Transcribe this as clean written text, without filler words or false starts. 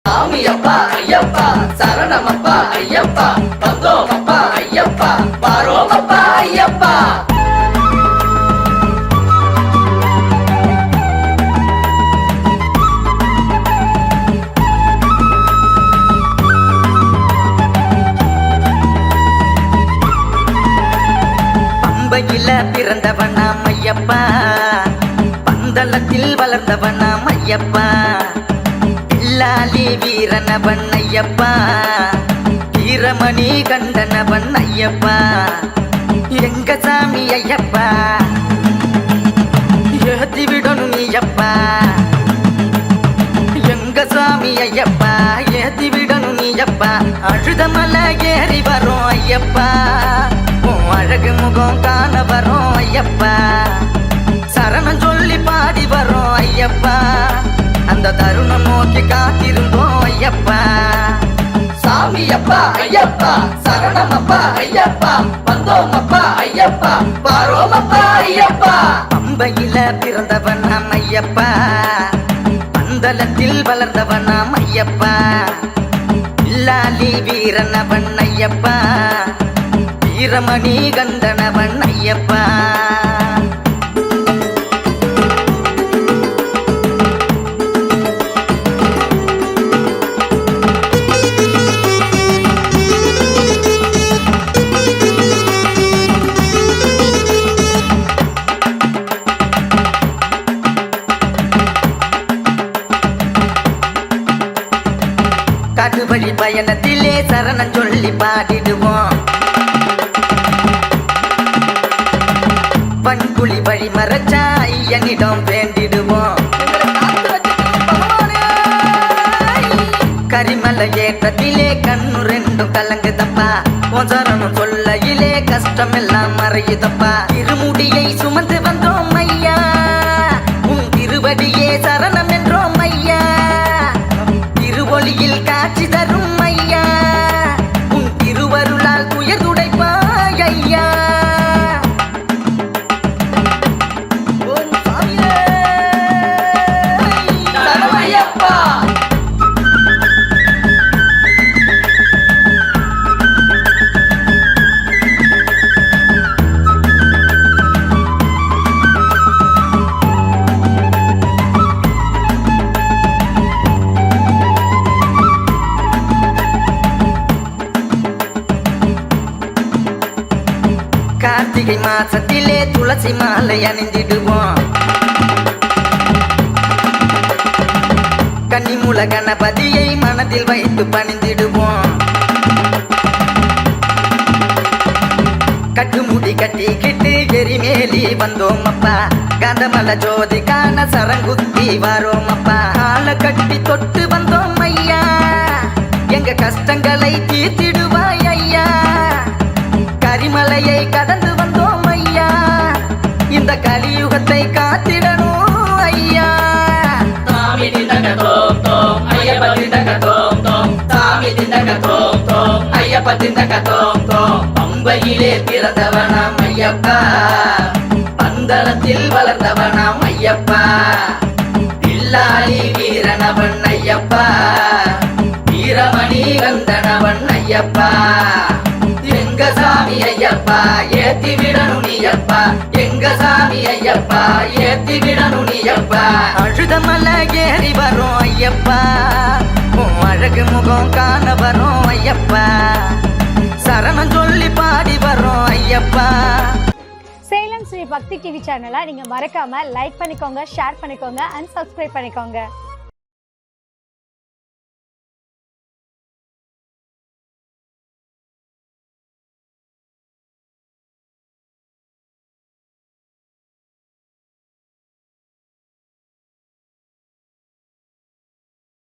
சாமியப்பா ஐயப்பா சரணமப்பா ஐயப்பா வந்தோமப்பா ஐயப்பா வாரோமப்பா ஐயப்பா. பம்பையில பிறந்தவனாம் ஐயப்பா, பந்தளத்தில் வளர்ந்தவனாம் ஐயப்பா, பில்லாலி வீரனவன் ஐயப்பா, வீரமணி கண்டனவன் ஐயப்பா, எங்க சாமி ஐயப்பா ஏத்தி விடணும் நீயப்பா, எங்க சாமி ஐயப்பா ஏத்தி விடணும் நீயப்பா, அழுத மலை ஏறி வரும் ஐயப்பா, அழகு முகம் காண வரும் ஐயப்பா, சரணம் சொல்லி பாடி வரும் ஐயப்பா, அந்த தருணம் நோக்கி காத்திருந்தோம் ஐயப்பா. சாமியப்பா ஐயப்பா சரணமப்பா ஐயப்பா வந்தோமப்பா ஐயப்பா வாரோமப்பா ஐயப்பா. பம்பையில பிறந்தவனாம் ஐயப்பா, பந்தளத்தில் வளர்ந்தவனாம் ஐயப்பா, பில்லாலி வீரனவன் ஐயப்பா, வீரமணி கண்டனவன் ஐயப்பா. காட்டுவழி பயணத்திலே சரணம் சொல்லி பாடிடுவோம், பண்புலி வழி மறைச்சா ஐயனிடம் வேண்டிடுவோம், கரிமலை ஏற்றத்திலே கண்ணு ரெண்டும் கலங்குதப்பா, உன் சரணம் சொல்லையிலே கஷ்டம் எல்லாம் மறையுதப்பா, இருமுடியை சுமந்து வந்தோம் ஐயா, உன் திருவடியே சரணம் என்றோம் ஐயா, திருவொளியில் காட்சி தரும் ஐயா, உன் திருவருளால் துயர் துடைப்பாய் ஐயா. கார்த்திகை மாசத்திலே துளசி மாலை அணிந்திடுவோம், கன்னிமூல கணபதியை மனதில் வைத்து பணிந்திடுவோம், கட்டுமுடி கட்டிக்கிட்டு எரிமேலி வந்தோம் அப்பா, கந்தமல ஜோதி காண சரங்குத்தி வாரோம் அப்பா, கால கட்டி தொட்டு வந்தோம் ஐயா, எங்க கஷ்டங்களை தீர்த்திடுவாய் ஐயா, கரிமலையை கடந்து வந்தோம் ஐயா, இந்த கலியுகத்தை காத்திடணும் ஐயா. சாமி திண்டக தோம் தோம் ஐயப்ப திண்டக தோம் தோம், சாமி திண்டக தோம் தோம் ஐயப்ப திண்டக தோம் தோம். பம்பையிலே பிறந்தவனாம் ஐயப்பா, பந்தளத்தில் வளர்ந்தவனாம் ஐயப்பா, பில்லாலி வீரனவன் ஐயப்பா, வீரமணி கந்தனவன் ஐயப்பா, எங்க சாமி ஐயப்பா ஏத்தி விடணும் நீயப்பா, எங்க சாமி ஐயப்பா ஏத்தி விடணும் நீயப்பா, அழுத மலை ஏறி வரும் ஐயப்பா, அழகு முகம் காண வரும் ஐயப்பா, சரணம் சொல்லி பாடி வரும் ஐயப்பா. சேலம் ஸ்ரீ பக்தி டிவி சேனலை நீங்க மறக்காம லைக் பண்ணிக்கோங்க, ஷேர் பண்ணிக்கோங்க அண்ட் சப்ஸ்கிரைப் பண்ணிக்கோங்க.